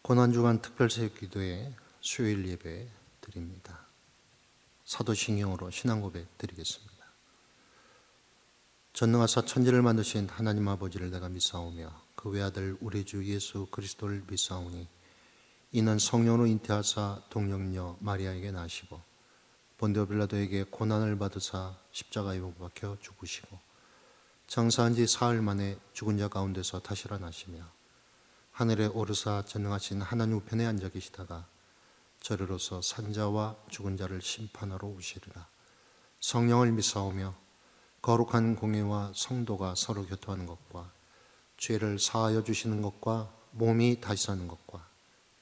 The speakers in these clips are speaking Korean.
고난주간 특별새벽기도회 수요일 예배 드립니다. 사도신경으로 신앙고백 드리겠습니다. 전능하사 천지를 만드신 하나님 아버지를 내가 믿사오며 그 외아들 우리 주 예수 그리스도를 믿사오니 이는 성령으로 잉태하사 동정녀 마리아에게 나시고 본디오 빌라도에게 고난을 받으사 십자가에 못 박혀 죽으시고 장사한 지 사흘 만에 죽은 자 가운데서 다시 일어나시며 하늘에 오르사 전능하신 하나님 우편에 앉아 계시다가 저리로서 산자와 죽은 자를 심판하러 오시리라. 성령을 믿사오며 거룩한 공예와 성도가 서로 교통하는 것과 죄를 사하여 주시는 것과 몸이 다시 사는 것과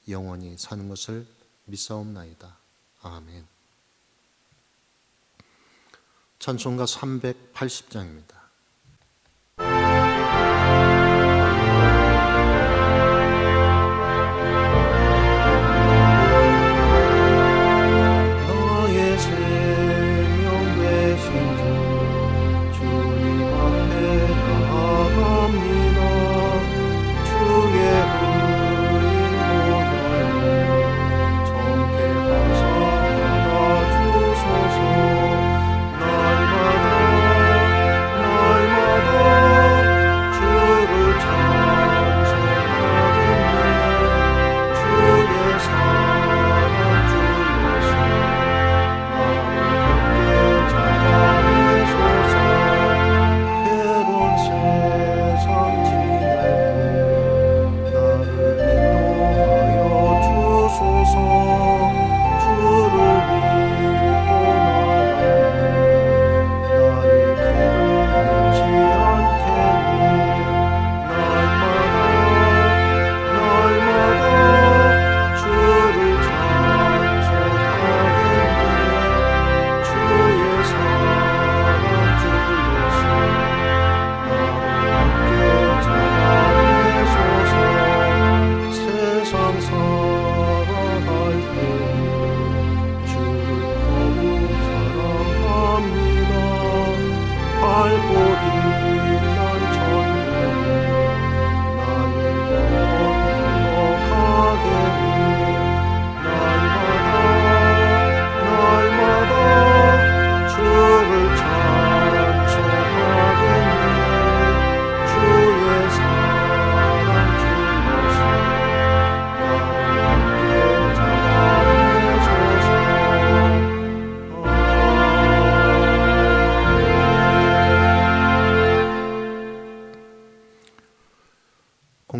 영원히 사는 것을 믿사옵나이다. 아멘. 찬송가 380장입니다.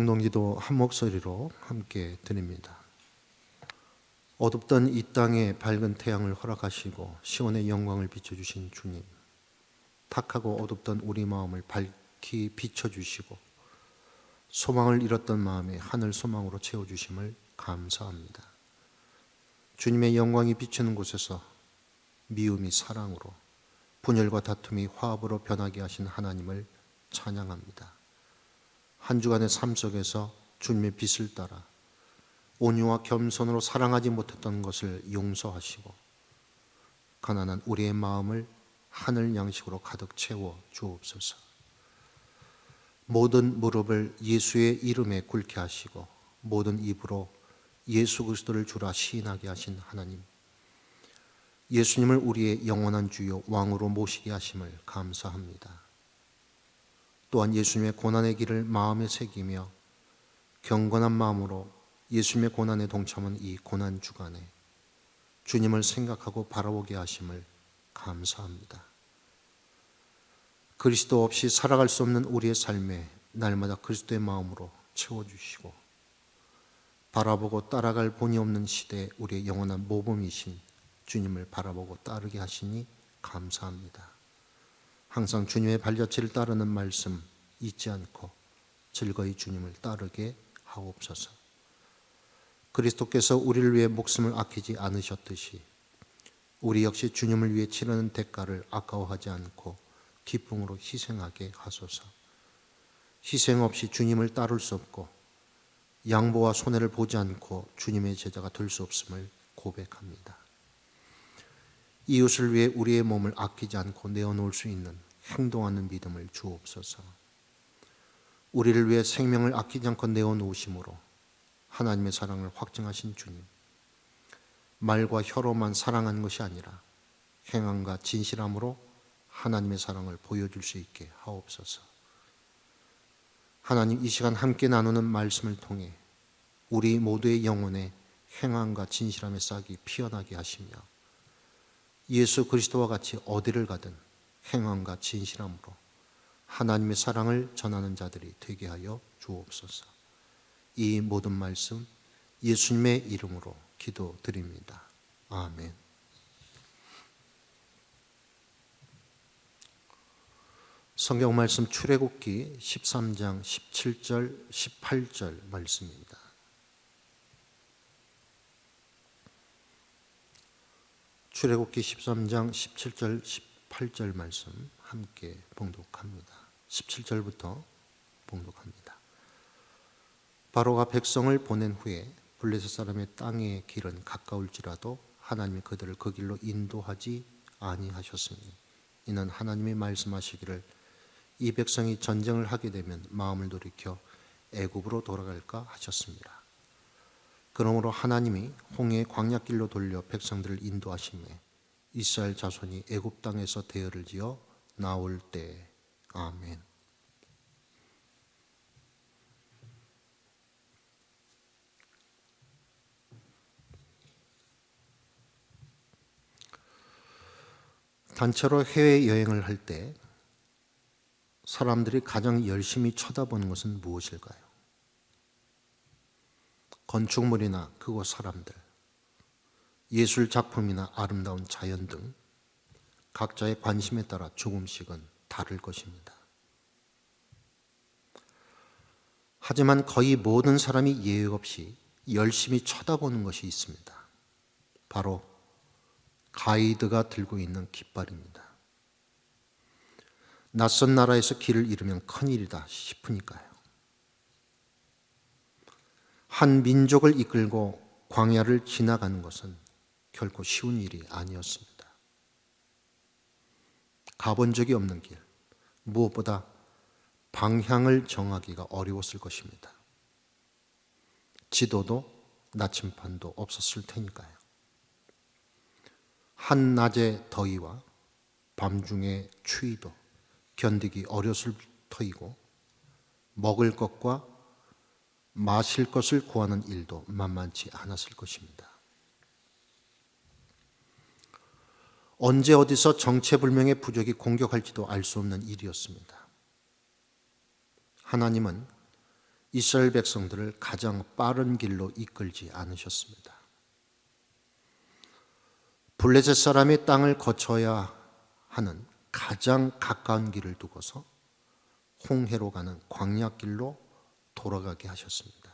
공동기도 한 목소리로 함께 드립니다. 어둡던 이 땅에 밝은 태양을 허락하시고 시온의 영광을 비춰주신 주님, 탁하고 어둡던 우리 마음을 밝히 비춰주시고 소망을 잃었던 마음에 하늘 소망으로 채워주심을 감사합니다. 주님의 영광이 비추는 곳에서 미움이 사랑으로, 분열과 다툼이 화합으로 변하게 하신 하나님을 찬양합니다. 한 주간의 삶 속에서 주님의 빛을 따라 온유와 겸손으로 사랑하지 못했던 것을 용서하시고 가난한 우리의 마음을 하늘 양식으로 가득 채워 주옵소서. 모든 무릎을 예수의 이름에 꿇게 하시고 모든 입으로 예수 그리스도를 주라 시인하게 하신 하나님, 예수님을 우리의 영원한 주요 왕으로 모시게 하심을 감사합니다. 또한 예수님의 고난의 길을 마음에 새기며 경건한 마음으로 예수님의 고난에 동참한 이 고난 주간에 주님을 생각하고 바라보게 하심을 감사합니다. 그리스도 없이 살아갈 수 없는 우리의 삶에 날마다 그리스도의 마음으로 채워주시고 바라보고 따라갈 본이 없는 시대에 우리의 영원한 모범이신 주님을 바라보고 따르게 하시니 감사합니다. 항상 주님의 발자취를 따르는 말씀 잊지 않고 즐거이 주님을 따르게 하옵소서. 그리스도께서 우리를 위해 목숨을 아끼지 않으셨듯이 우리 역시 주님을 위해 치르는 대가를 아까워하지 않고 기쁨으로 희생하게 하소서. 희생 없이 주님을 따를 수 없고 양보와 손해를 보지 않고 주님의 제자가 될 수 없음을 고백합니다. 이웃을 위해 우리의 몸을 아끼지 않고 내어놓을 수 있는 행동하는 믿음을 주옵소서. 우리를 위해 생명을 아끼지 않고 내어놓으심으로 하나님의 사랑을 확증하신 주님, 말과 혀로만 사랑하는 것이 아니라 행함과 진실함으로 하나님의 사랑을 보여줄 수 있게 하옵소서. 하나님, 이 시간 함께 나누는 말씀을 통해 우리 모두의 영혼에 행함과 진실함의 싹이 피어나게 하시며 예수 그리스도와 같이 어디를 가든 행함과 진실함으로 하나님의 사랑을 전하는 자들이 되게 하여 주옵소서. 이 모든 말씀 예수님의 이름으로 기도드립니다. 아멘. 성경 말씀 출애굽기 13장 17절 18절 말씀입니다. 출애굽기 13장 17절 18절 말씀 함께 봉독합니다. 17절부터 봉독합니다. 바로가 백성을 보낸 후에 블레셋 사람의 땅의 길은 가까울지라도 하나님이 그들을 그 길로 인도하지 아니하셨으니 이는 하나님이 말씀하시기를 이 백성이 전쟁을 하게 되면 마음을 돌이켜 애굽으로 돌아갈까 하셨습니다. 그러므로 하나님이 홍해의 광야길로 돌려 백성들을 인도하시매 이스라엘 자손이 애굽 땅에서 대열을 지어 나올 때. 아멘. 단체로 해외여행을 할 때 사람들이 가장 열심히 쳐다보는 것은 무엇일까요? 건축물이나 그곳 사람들, 예술 작품이나 아름다운 자연 등 각자의 관심에 따라 조금씩은 다를 것입니다. 하지만 거의 모든 사람이 예외 없이 열심히 쳐다보는 것이 있습니다. 바로 가이드가 들고 있는 깃발입니다. 낯선 나라에서 길을 잃으면 큰일이다 싶으니까요. 한 민족을 이끌고 광야를 지나가는 것은 결코 쉬운 일이 아니었습니다. 가본 적이 없는 길, 무엇보다 방향을 정하기가 어려웠을 것입니다. 지도도 나침반도 없었을 테니까요. 한낮의 더위와 밤중의 추위도 견디기 어려웠을 터이고 먹을 것과 마실 것을 구하는 일도 만만치 않았을 것입니다. 언제 어디서 정체불명의 부족이 공격할지도 알 수 없는 일이었습니다. 하나님은 이스라엘 백성들을 가장 빠른 길로 이끌지 않으셨습니다. 블레셋 사람의 땅을 거쳐야 하는 가장 가까운 길을 두고서 홍해로 가는 광야길로 돌아가게 하셨습니다.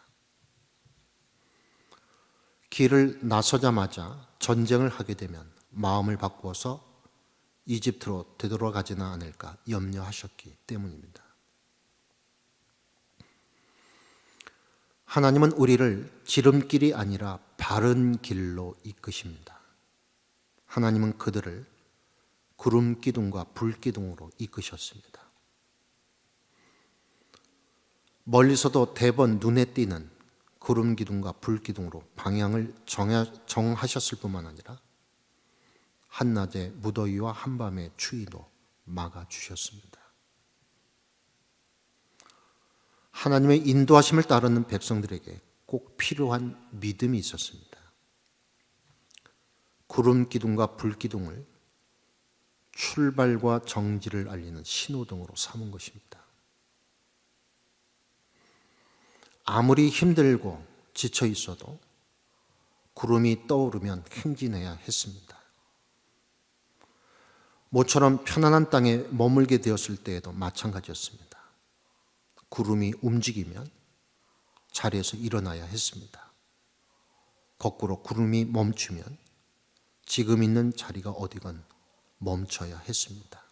길을 나서자마자 전쟁을 하게 되면 마음을 바꾸어서 이집트로 되돌아가지는 않을까 염려하셨기 때문입니다. 하나님은 우리를 지름길이 아니라 바른 길로 이끄십니다. 하나님은 그들을 구름 기둥과 불 기둥으로 이끄셨습니다. 멀리서도 대번 눈에 띄는 구름 기둥과 불 기둥으로 방향을 정하셨을 뿐만 아니라 한낮의 무더위와 한밤의 추위도 막아주셨습니다. 하나님의 인도하심을 따르는 백성들에게 꼭 필요한 믿음이 있었습니다. 구름 기둥과 불 기둥을 출발과 정지를 알리는 신호등으로 삼은 것입니다. 아무리 힘들고 지쳐 있어도 구름이 떠오르면 행진해야 했습니다. 모처럼 편안한 땅에 머물게 되었을 때에도 마찬가지였습니다. 구름이 움직이면 자리에서 일어나야 했습니다. 거꾸로 구름이 멈추면 지금 있는 자리가 어디건 멈춰야 했습니다.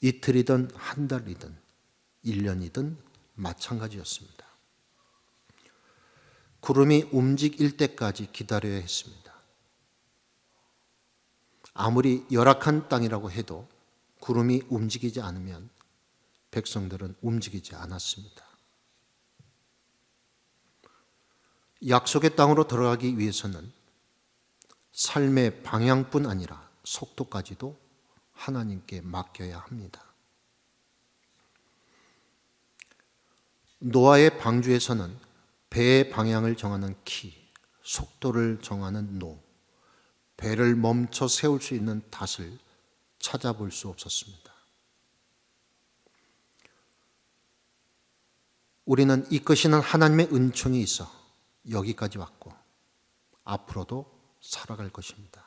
이틀이든 한 달이든 1년이든 마찬가지였습니다. 구름이 움직일 때까지 기다려야 했습니다. 아무리 열악한 땅이라고 해도 구름이 움직이지 않으면 백성들은 움직이지 않았습니다. 약속의 땅으로 들어가기 위해서는 삶의 방향뿐 아니라 속도까지도 하나님께 맡겨야 합니다. 노아의 방주에서는 배의 방향을 정하는 키, 속도를 정하는 노, 배를 멈춰 세울 수 있는 닷을 찾아볼 수 없었습니다. 우리는 이끄시는 하나님의 은총이 있어 여기까지 왔고 앞으로도 살아갈 것입니다.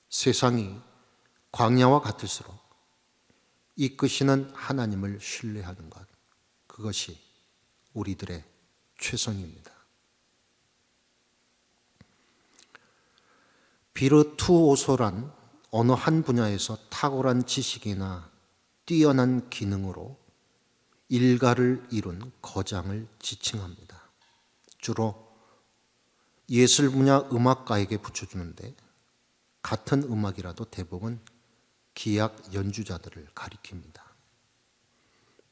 세상이 광야와 같을수록 이끄시는 하나님을 신뢰하는 것, 그것이 우리들의 최선입니다. 비르투오소란 어느 한 분야에서 탁월한 지식이나 뛰어난 기능으로 일가를 이룬 거장을 지칭합니다. 주로 예술 분야 음악가에게 붙여주는데 같은 음악이라도 대부분 기악 연주자들을 가리킵니다.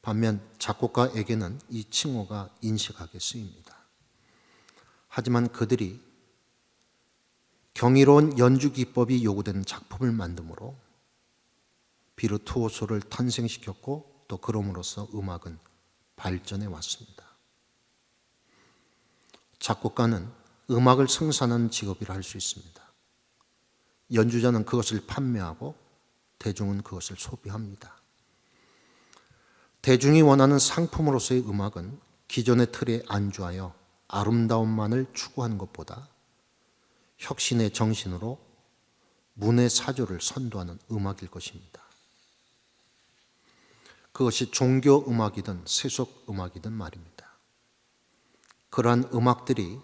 반면 작곡가에게는 이 칭호가 인식하게 쓰입니다. 하지만 그들이 경이로운 연주 기법이 요구되는 작품을 만듦으로 비르투오소를 탄생시켰고 또 그럼으로써 음악은 발전해 왔습니다. 작곡가는 음악을 생산하는 직업이라 할 수 있습니다. 연주자는 그것을 판매하고 대중은 그것을 소비합니다. 대중이 원하는 상품으로서의 음악은 기존의 틀에 안주하여 아름다움만을 추구하는 것보다 혁신의 정신으로 문의 사조를 선도하는 음악일 것입니다. 그것이 종교 음악이든 세속 음악이든 말입니다. 그러한 음악들이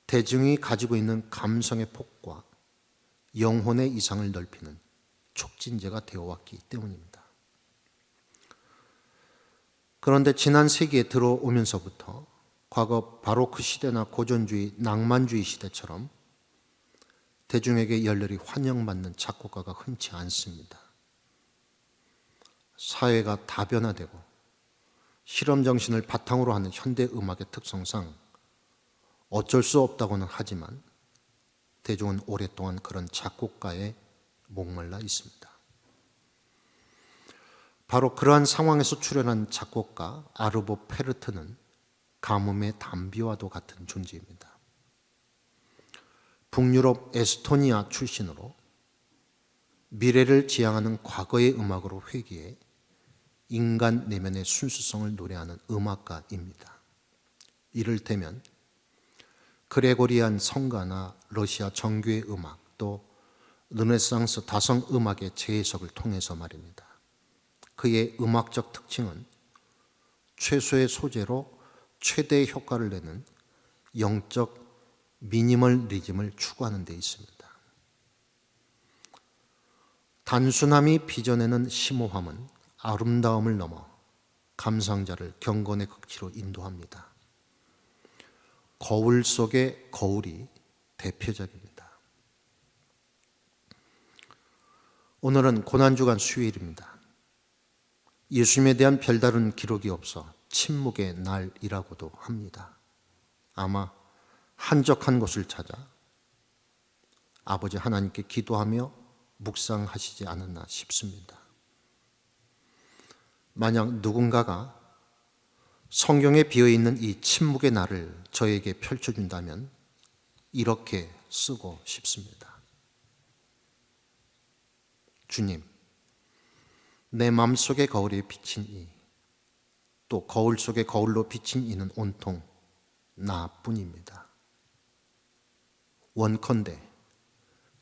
대중이 가지고 있는 감성의 폭과 영혼의 이상을 넓히는 촉진제가 되어왔기 때문입니다. 그런데 지난 세기에 들어오면서부터 과거 바로크 시대나 고전주의, 낭만주의 시대처럼 대중에게 열렬히 환영받는 작곡가가 흔치 않습니다. 사회가 다변화되고 실험정신을 바탕으로 하는 현대음악의 특성상 어쩔 수 없다고는 하지만 대중은 오랫동안 그런 작곡가에 목말라 있습니다. 바로 그러한 상황에서 출현한 작곡가 아르보 페르트는 가뭄의 담비와도 같은 존재입니다. 북유럽 에스토니아 출신으로 미래를 지향하는 과거의 음악으로 회귀해 인간 내면의 순수성을 노래하는 음악가입니다. 이를테면 그레고리안 성가나 러시아 정교의 음악, 또 르네상스 다성 음악의 재해석을 통해서 말입니다. 그의 음악적 특징은 최소의 소재로 최대의 효과를 내는 영적 미니멀리즘을 추구하는 데 있습니다. 단순함이 빚어내는 심오함은 아름다움을 넘어 감상자를 경건의 극치로 인도합니다. 거울 속의 거울이 대표적입니다. 오늘은 고난주간 수요일입니다. 예수님에 대한 별다른 기록이 없어 침묵의 날이라고도 합니다. 아마 한적한 곳을 찾아 아버지 하나님께 기도하며 묵상하시지 않았나 싶습니다. 만약 누군가가 성경에 비어있는 이 침묵의 날을 저에게 펼쳐준다면 이렇게 쓰고 싶습니다. 주님, 내 마음속의 거울에 비친 이, 또 거울 속의 거울로 비친 이는 온통 나뿐입니다. 원컨대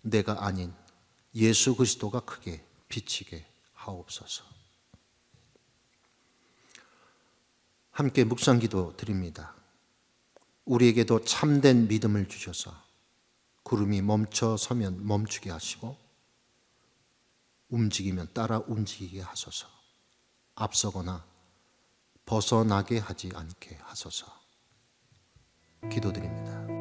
내가 아닌 예수 그리스도가 크게 비치게 하옵소서. 함께 묵상기도 드립니다. 우리에게도 참된 믿음을 주셔서 구름이 멈춰서면 멈추게 하시고 움직이면 따라 움직이게 하소서. 앞서거나 벗어나게 하지 않게 하소서. 기도드립니다.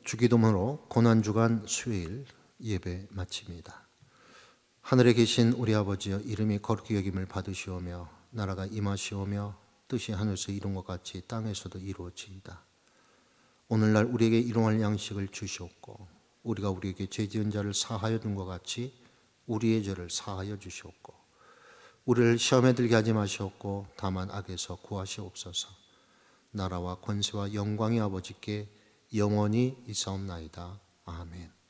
주기도문으로 고난주간 수요일 예배 마칩니다. 하늘에 계신 우리 아버지여, 이름이 거룩히 여김을 받으시오며 나라가 임하시오며 뜻이 하늘에서 이룬 것 같이 땅에서도 이루어지이다. 오늘날 우리에게 일용할 양식을 주시옵고 우리가 우리에게 죄 지은 자를 사하여 준 것 같이 우리의 죄를 사하여 주시옵고 우리를 시험에 들게 하지 마시옵고 다만 악에서 구하시옵소서. 나라와 권세와 영광이 아버지께 영원히 있사옵나이다. 아멘.